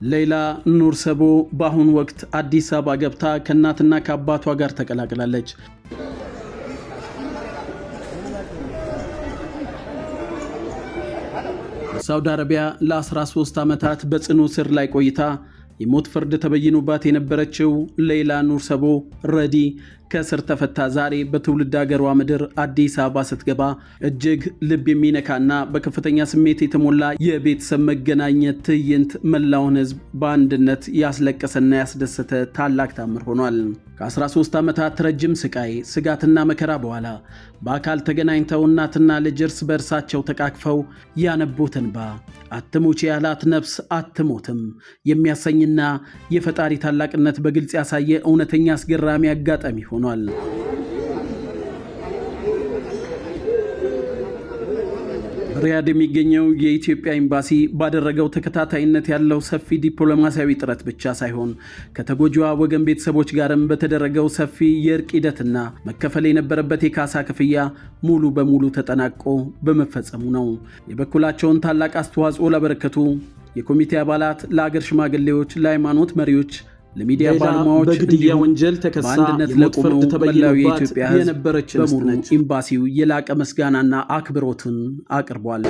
ሌላ ኑር ሰቦ በአሁኑ ወቅት አዲስ አበባ ገብታ ከእናትና ከአባቷ ጋር ተቀላቅላለች። በሳውዲ አረቢያ ለ13 ዓመታት በጽኑ እስር ላይ ቆይታ የሞት ፍርድ ተበይኖባት የነበረችው ሌላ ኑር ሰቦ ረዲ ከእስር ተፈታ ዛሬ በትውልድ ሀገሯ ምድር አዲስ አበባ ስትገባ እጅግ ልብ የሚነካና በከፍተኛ ስሜት የተሞላ የቤተሰብ መገናኘት ትዕይንት መላውን ሕዝብ በአንድነት ያስለቀሰና ያስደሰተ ታላቅ ታምር ሆኗል። ከ13 ዓመታት ረጅም ስቃይ ስጋትና መከራ በኋላ በአካል ተገናኝተው እናትና ልጅ እርስ በእርሳቸው ተቃቅፈው ያነቡት እንባ አትሙች ያላት ነፍስ አትሞትም የሚያሰኝና የፈጣሪ ታላቅነት በግልጽ ያሳየ እውነተኛ አስገራሚ አጋጣሚ ሆኗል። ሪያድ የሚገኘው የኢትዮጵያ ኤምባሲ ባደረገው ተከታታይነት ያለው ሰፊ ዲፕሎማሲያዊ ጥረት ብቻ ሳይሆን ከተጎጂዋ ወገን ቤተሰቦች ጋርም በተደረገው ሰፊ የእርቅ ሂደትና መከፈል የነበረበት የካሳ ክፍያ ሙሉ በሙሉ ተጠናቆ በመፈጸሙ ነው። የበኩላቸውን ታላቅ አስተዋጽኦ ላበረከቱ የኮሚቴ አባላት፣ ለአገር ሽማግሌዎች፣ ለሃይማኖት መሪዎች፣ ለሚዲያ ባለሙያዎች በግድያ ወንጀል ተከሳ በአንድነት ለቆሙ መላው የኢትዮጵያ ሕዝብ በሙሉ ኤምባሲው የላቀ ምስጋናና አክብሮትን አቅርቧል።